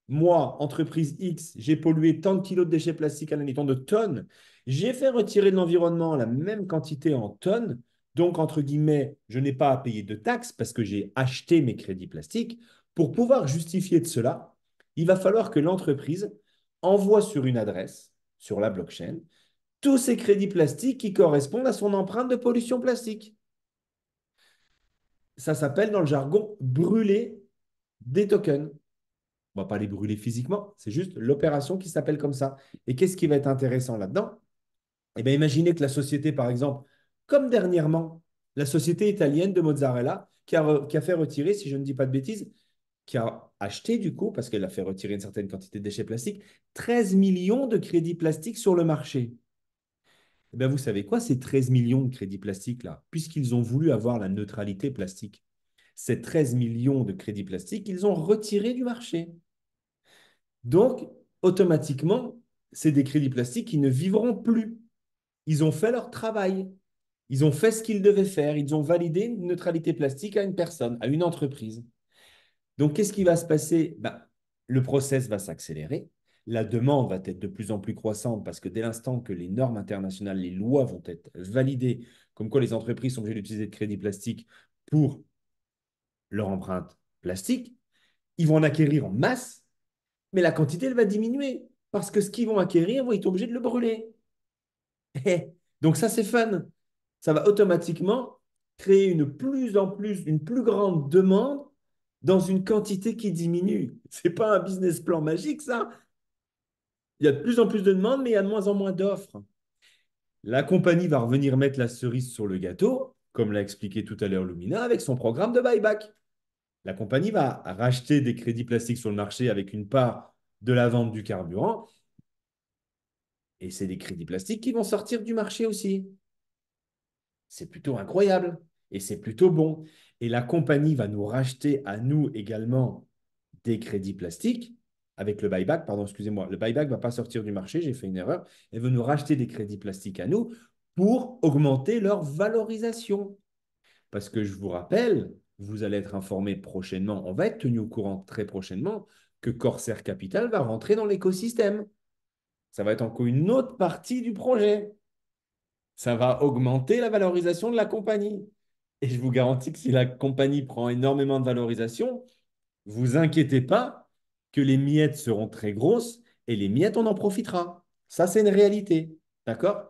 moi, entreprise X, j'ai pollué tant de kilos de déchets plastiques à l'année, tant de tonnes, j'ai fait retirer de l'environnement la même quantité en tonnes, donc, entre guillemets, je n'ai pas à payer de taxes parce que j'ai acheté mes crédits plastiques. Pour pouvoir justifier de cela, il va falloir que l'entreprise envoie sur une adresse, sur la blockchain, tous ces crédits plastiques qui correspondent à son empreinte de pollution plastique. Ça s'appelle dans le jargon brûler des tokens. On ne va pas les brûler physiquement, c'est juste l'opération qui s'appelle comme ça. Et qu'est-ce qui va être intéressant là-dedans? Eh bien, imaginez que la société, par exemple, comme dernièrement, la société italienne de mozzarella, qui a fait retirer, si je ne dis pas de bêtises, qui a acheté du coup, parce qu'elle a fait retirer une certaine quantité de déchets plastiques, 13 millions de crédits plastiques sur le marché. Eh bien, vous savez quoi, ces 13 millions de crédits plastiques là, puisqu'ils ont voulu avoir la neutralité plastique, ces 13 millions de crédits plastiques, ils ont retiré du marché. Donc, automatiquement, c'est des crédits plastiques qui ne vivront plus. Ils ont fait leur travail. Ils ont fait ce qu'ils devaient faire. Ils ont validé une neutralité plastique à une personne, à une entreprise. Donc, qu'est-ce qui va se passer? Ben, le process va s'accélérer. La demande va être de plus en plus croissante parce que dès l'instant que les normes internationales, les lois vont être validées, comme quoi les entreprises sont obligées d'utiliser de crédits plastiques pour leur empreinte plastique, ils vont en acquérir en masse, mais la quantité, elle va diminuer parce que ce qu'ils vont acquérir, vont être obligés de le brûler. Donc ça, c'est fun. Ça va automatiquement créer une plus grande demande dans une quantité qui diminue. C'est pas un business plan magique, ça. Il y a de plus en plus de demandes, mais il y a de moins en moins d'offres. La compagnie va revenir mettre la cerise sur le gâteau, comme l'a expliqué tout à l'heure Lumina, avec son programme de buyback. La compagnie va racheter des crédits plastiques sur le marché avec une part de la vente du carburant, et c'est des crédits plastiques qui vont sortir du marché aussi. C'est plutôt incroyable et c'est plutôt bon. Et la compagnie va nous racheter à nous également des crédits plastiques avec le buyback. Pardon, excusez-moi, le buyback ne va pas sortir du marché, j'ai fait une erreur. Elle veut nous racheter des crédits plastiques à nous pour augmenter leur valorisation. Parce que je vous rappelle, vous allez être informé prochainement, on va être tenu au courant très prochainement que Corsair Capital va rentrer dans l'écosystème. Ça va être encore une autre partie du projet. Ça va augmenter la valorisation de la compagnie. Et je vous garantis que si la compagnie prend énormément de valorisation, vous inquiétez pas que les miettes seront très grosses et les miettes, on en profitera. Ça, c'est une réalité. D'accord.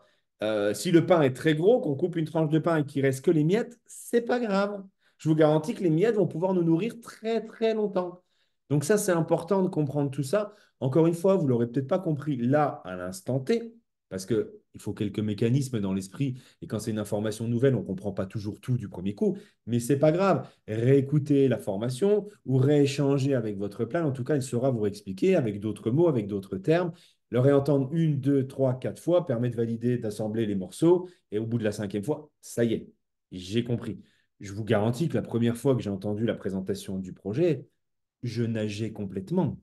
Si le pain est très gros, qu'on coupe une tranche de pain et qu'il reste que les miettes, c'est pas grave. Je vous garantis que les miettes vont pouvoir nous nourrir très, très longtemps. Donc ça, c'est important de comprendre tout ça. Encore une fois, vous ne l'aurez peut-être pas compris là, à l'instant T, parce qu'il faut quelques mécanismes dans l'esprit. Et quand c'est une information nouvelle, on ne comprend pas toujours tout du premier coup. Mais ce n'est pas grave. Réécoutez la formation ou rééchanger avec votre plan. En tout cas, il saura vous expliquer avec d'autres mots, avec d'autres termes. Le réentendre une, deux, trois, quatre fois permet de valider, d'assembler les morceaux. Et au bout de la cinquième fois, ça y est, j'ai compris. Je vous garantis que la première fois que j'ai entendu la présentation du projet, je nageais complètement.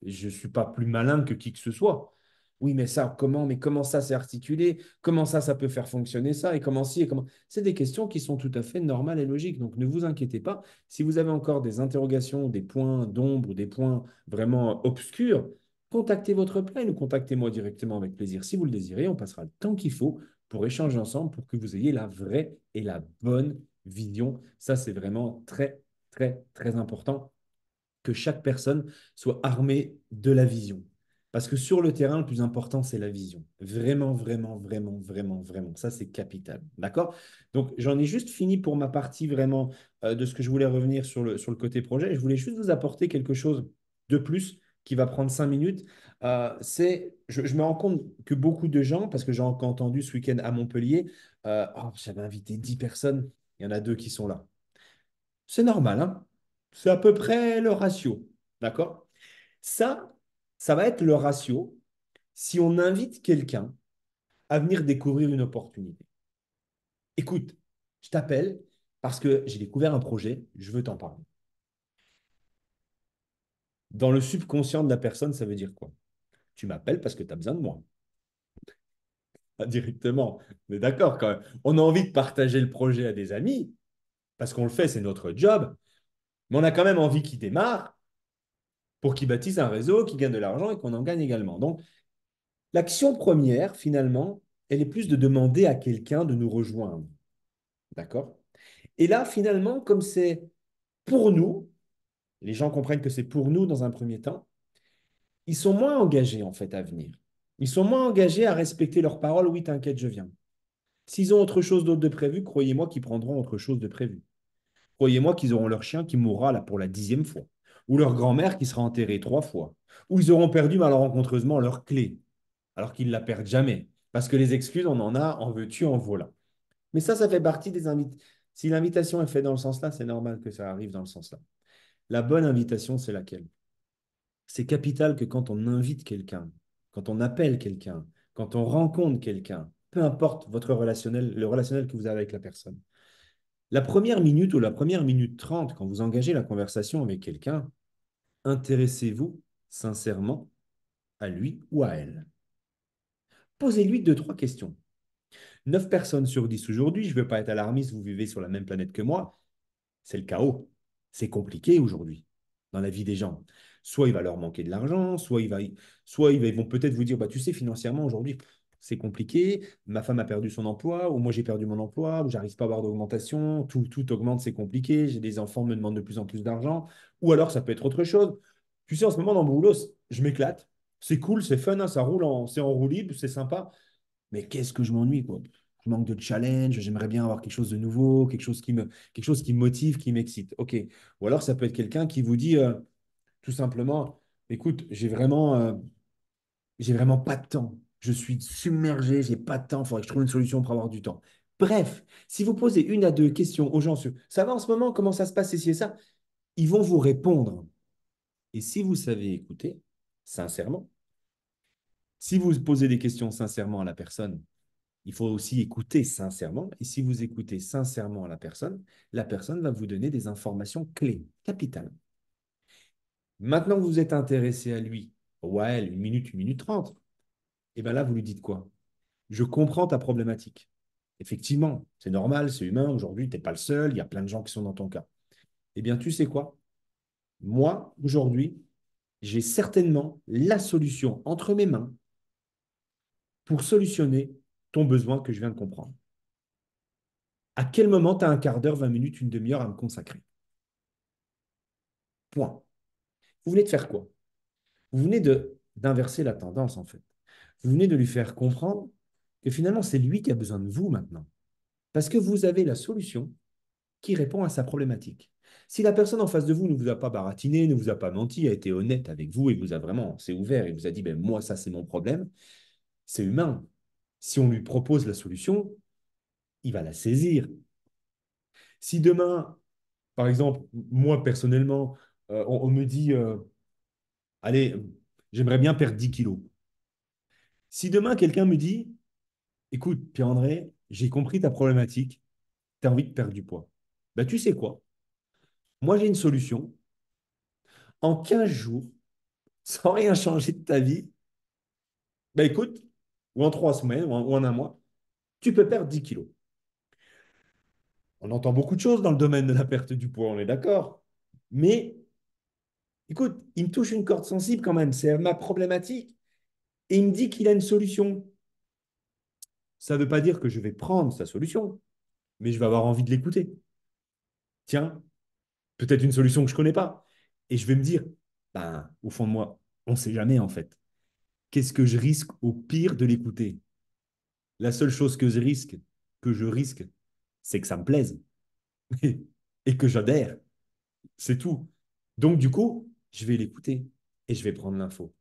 Je ne suis pas plus malin que qui que ce soit. Oui, mais ça, comment? Mais comment ça s'est articulé? Comment ça peut faire fonctionner ça? Et comment si? Et comment? C'est des questions qui sont tout à fait normales et logiques. Donc, ne vous inquiétez pas. Si vous avez encore des interrogations, des points d'ombre ou des points vraiment obscurs, contactez votre plan ou contactez-moi directement avec plaisir. Si vous le désirez, on passera le temps qu'il faut pour échanger ensemble pour que vous ayez la vraie et la bonne vision. Ça, c'est vraiment très, très, très important que chaque personne soit armée de la vision. Parce que sur le terrain, le plus important, c'est la vision. Vraiment, vraiment, vraiment, vraiment, vraiment. Ça, c'est capital. D'accord? Donc, j'en ai juste fini pour ma partie vraiment de ce que je voulais revenir sur le côté projet. Je voulais juste vous apporter quelque chose de plus qui va prendre 5 minutes. Je me rends compte que beaucoup de gens, parce que j'ai encore entendu ce week-end à Montpellier, oh, j'avais invité 10 personnes, il y en a deux qui sont là. C'est normal, hein? C'est à peu près le ratio. D'accord? Ça, ça va être le ratio si on invite quelqu'un à venir découvrir une opportunité. Écoute, je t'appelle parce que j'ai découvert un projet, je veux t'en parler. Dans le subconscient de la personne, ça veut dire quoi? Tu m'appelles parce que tu as besoin de moi. Pas directement. On est d'accord quand même. On a envie de partager le projet à des amis parce qu'on le fait, c'est notre job. Mais on a quand même envie qu'il démarre pour qu'il bâtisse un réseau, qu'il gagne de l'argent et qu'on en gagne également. Donc, l'action première, finalement, elle est plus de demander à quelqu'un de nous rejoindre. D'accord? Et là, finalement, comme c'est pour nous, les gens comprennent que c'est pour nous dans un premier temps, ils sont moins engagés en fait à venir. Ils sont moins engagés à respecter leurs paroles. Oui, t'inquiète, je viens. S'ils ont autre chose d'autre de prévu, croyez-moi qu'ils prendront autre chose de prévu. Croyez-moi qu'ils auront leur chien qui mourra là pour la 10e fois, ou leur grand-mère qui sera enterrée 3 fois, ou ils auront perdu malencontreusement leur clé, alors qu'ils ne la perdent jamais. Parce que les excuses, on en a, en veux-tu, en voilà. Mais ça fait partie des invitations. Si l'invitation est faite dans le sens-là, c'est normal que ça arrive dans le sens-là. La bonne invitation, c'est laquelle? C'est capital que quand on invite quelqu'un, quand on appelle quelqu'un, quand on rencontre quelqu'un, peu importe votre relationnel, le relationnel que vous avez avec la personne, la première minute ou la première minute 30, quand vous engagez la conversation avec quelqu'un, intéressez-vous sincèrement à lui ou à elle. Posez-lui deux, trois questions. 9 personnes sur 10 aujourd'hui, je ne veux pas être alarmiste, vous vivez sur la même planète que moi, c'est le chaos. C'est compliqué aujourd'hui dans la vie des gens. Soit il va leur manquer de l'argent, ils vont peut-être vous dire, bah, tu sais, financièrement, aujourd'hui, c'est compliqué, ma femme a perdu son emploi, ou moi j'ai perdu mon emploi, ou j'arrive pas à avoir d'augmentation, tout augmente, c'est compliqué, j'ai des enfants, me demandent de plus en plus d'argent, ou alors ça peut être autre chose. Tu sais, en ce moment, dans mon boulot, je m'éclate, c'est cool, c'est fun, hein, c'est en roue libre, c'est sympa, Mais qu'est-ce que je m'ennuie, quoi. Je manque de challenge, j'aimerais bien avoir quelque chose de nouveau, quelque chose qui me motive, qui m'excite. OK. Ou alors, ça peut être quelqu'un qui vous dit tout simplement, écoute, j'ai vraiment pas de temps. Je suis submergé, j'ai pas de temps, il faudrait que je trouve une solution pour avoir du temps. Bref, si vous posez une à deux questions aux gens sur ça va en ce moment, comment ça se passe, ici et ça, ils vont vous répondre. Et si vous savez écouter, sincèrement, si vous posez des questions sincèrement à la personne, il faut aussi écouter sincèrement. Et si vous écoutez sincèrement à la personne va vous donner des informations clés, capitales. Maintenant que vous êtes intéressé à lui, ouais, une minute trente, et bien là, vous lui dites quoi? Je comprends ta problématique. Effectivement, c'est normal, c'est humain. Aujourd'hui, tu n'es pas le seul. Il y a plein de gens qui sont dans ton cas. Eh bien, tu sais quoi? Moi, aujourd'hui, j'ai certainement la solution entre mes mains pour solutionner ton besoin que je viens de comprendre. À quel moment tu as un quart d'heure, 20 minutes, une demi-heure à me consacrer? Point. Vous venez de faire quoi? Vous venez d'inverser la tendance, en fait. Vous venez de lui faire comprendre que finalement, c'est lui qui a besoin de vous maintenant. Parce que vous avez la solution qui répond à sa problématique. Si la personne en face de vous ne vous a pas baratiné, ne vous a pas menti, a été honnête avec vous et vous a vraiment, s'est ouvert et vous a dit, ben, moi, ça, c'est mon problème, c'est humain. Si on lui propose la solution, il va la saisir. Si demain, par exemple, moi, personnellement, on me dit, allez, j'aimerais bien perdre 10 kilos. Si demain, quelqu'un me dit, écoute, Pierre-André, j'ai compris ta problématique, tu as envie de perdre du poids. Ben, tu sais quoi? Moi, j'ai une solution. En 15 jours, sans rien changer de ta vie, ben écoute, ou en 3 semaines, ou en un mois, tu peux perdre 10 kilos. On entend beaucoup de choses dans le domaine de la perte du poids, on est d'accord. Mais écoute, il me touche une corde sensible quand même, c'est ma problématique. Et il me dit qu'il a une solution. Ça ne veut pas dire que je vais prendre sa solution, mais je vais avoir envie de l'écouter. Tiens, peut-être une solution que je ne connais pas. Et je vais me dire, ben, au fond de moi, on ne sait jamais en fait. Qu'est-ce que je risque au pire de l'écouter? La seule chose que je risque, c'est que ça me plaise et que j'adhère. C'est tout. Donc, du coup, je vais l'écouter et je vais prendre l'info.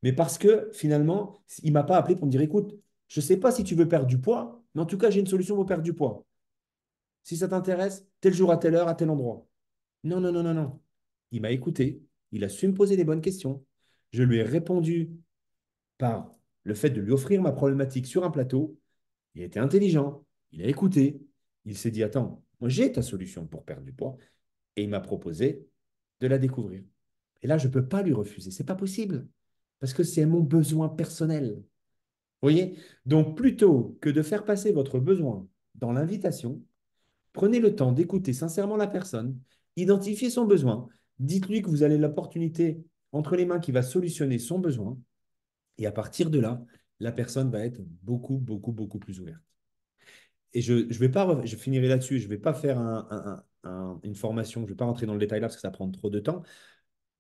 Mais parce que finalement, il ne m'a pas appelé pour me dire, écoute, je ne sais pas si tu veux perdre du poids, mais en tout cas, j'ai une solution pour perdre du poids. Si ça t'intéresse, tel jour à telle heure, à tel endroit. Non, non, non, non, non. Il m'a écouté, il a su me poser les bonnes questions. Je lui ai répondu par le fait de lui offrir ma problématique sur un plateau. Il a été intelligent, il a écouté, il s'est dit, attends, moi j'ai ta solution pour perdre du poids, et il m'a proposé de la découvrir. Et là, je ne peux pas lui refuser, c'est pas possible, parce que c'est mon besoin personnel. Vous voyez? Donc, plutôt que de faire passer votre besoin dans l'invitation, prenez le temps d'écouter sincèrement la personne, identifiez son besoin, dites-lui que vous avez l'opportunité entre les mains qui va solutionner son besoin, et à partir de là, la personne va être beaucoup, beaucoup, beaucoup plus ouverte. Et je vais pas, je finirai là-dessus, je ne vais pas faire une formation, je ne vais pas rentrer dans le détail là parce que ça prend trop de temps,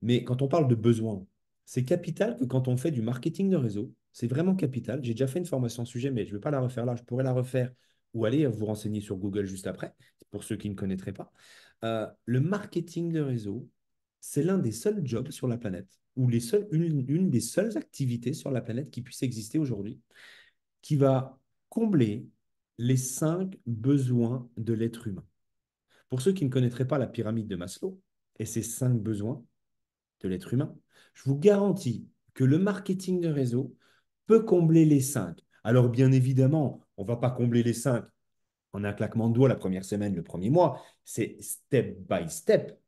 mais quand on parle de besoin, c'est capital que quand on fait du marketing de réseau, c'est vraiment capital. J'ai déjà fait une formation sur le sujet, mais je ne vais pas la refaire là, je pourrais la refaire ou aller vous renseigner sur Google juste après, pour ceux qui ne connaîtraient pas. Le marketing de réseau, c'est l'un des seuls jobs sur la planète, ou une des seules activités sur la planète qui puisse exister aujourd'hui, qui va combler les 5 besoins de l'être humain. Pour ceux qui ne connaîtraient pas la pyramide de Maslow et ces 5 besoins de l'être humain, je vous garantis que le marketing de réseau peut combler les 5. Alors bien évidemment, on ne va pas combler les 5 en un claquement de doigts la première semaine, le premier mois. C'est step by step.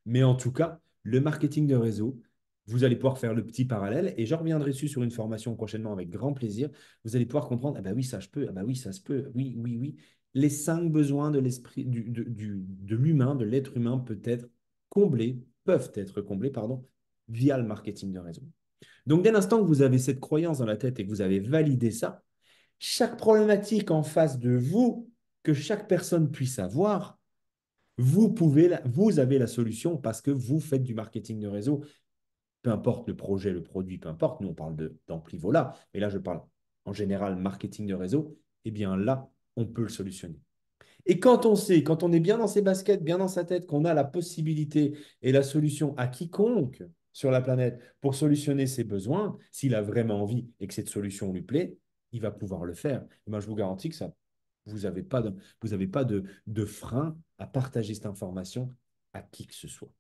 Mais en tout cas, le marketing de réseau, vous allez pouvoir faire le petit parallèle et je reviendrai dessus sur une formation prochainement avec grand plaisir. Vous allez pouvoir comprendre, ah bah oui, ça je peux, ah bah oui, ça se peut, oui, oui, oui. Les 5 besoins de l'esprit, de l'humain, de l'être humain peuvent être comblés, pardon, via le marketing de réseau. Donc, dès l'instant que vous avez cette croyance dans la tête et que vous avez validé ça, chaque problématique en face de vous que chaque personne puisse avoir, vous avez la solution parce que vous faites du marketing de réseau, peu importe le projet, le produit, peu importe. Nous, on parle d'Amplivola, mais là, je parle. en général marketing de réseau, eh bien là, on peut le solutionner. Et quand on sait, quand on est bien dans ses baskets, bien dans sa tête, qu'on a la possibilité et la solution à quiconque sur la planète pour solutionner ses besoins, s'il a vraiment envie et que cette solution lui plaît, il va pouvoir le faire. Et moi, je vous garantis que ça, vous n'avez pas vous avez pas de frein à partager cette information à qui que ce soit.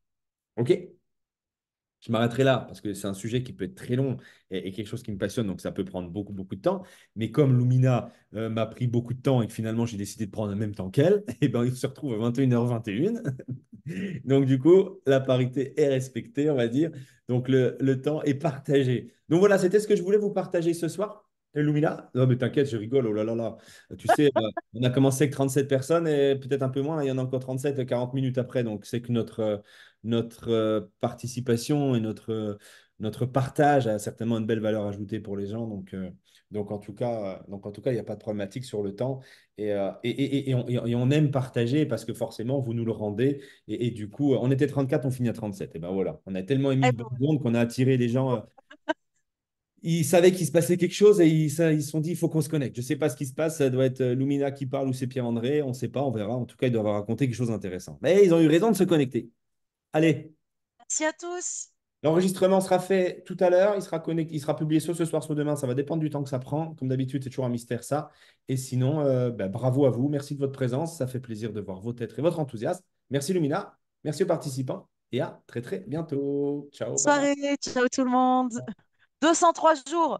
OK? Je m'arrêterai là parce que c'est un sujet qui peut être très long et quelque chose qui me passionne, donc ça peut prendre beaucoup, beaucoup de temps. Mais comme Lumina m'a pris beaucoup de temps et que finalement j'ai décidé de prendre le même temps qu'elle, et ben, il se retrouve à 21h21. Donc du coup, la parité est respectée, on va dire. Donc le temps est partagé. Donc voilà, c'était ce que je voulais vous partager ce soir. Et Lumina? Non, mais t'inquiète, je rigole, oh là là là. Tu sais, on a commencé avec 37 personnes et peut-être un peu moins, là, il y en a encore 37, 40 minutes après. Donc c'est que notre participation et notre partage a certainement une belle valeur ajoutée pour les gens. Donc en tout cas, il n'y a pas de problématique sur le temps. Et on aime partager parce que forcément, vous nous le rendez. Et du coup, on était 34, on finit à 37. Et ben voilà, on a tellement émis Eh de ben, bonnes ondes qu'on a attiré les gens. Ils savaient qu'il se passait quelque chose et ils se sont dit, il faut qu'on se connecte. Je ne sais pas ce qui se passe, ça doit être Lumina qui parle ou c'est Pierre-André, on ne sait pas, on verra. En tout cas, ils doivent raconter quelque chose d'intéressant. Mais ils ont eu raison de se connecter. Allez, merci à tous. l'enregistrement sera fait tout à l'heure, il sera publié soit ce soir, soit demain, ça va dépendre du temps que ça prend. Comme d'habitude, c'est toujours un mystère ça. Et sinon, bravo à vous, merci de votre présence, ça fait plaisir de voir vos têtes et votre enthousiasme. Merci Lumina, merci aux participants et à très très bientôt. Ciao, bye Soirée, ciao tout le monde. 203 jours.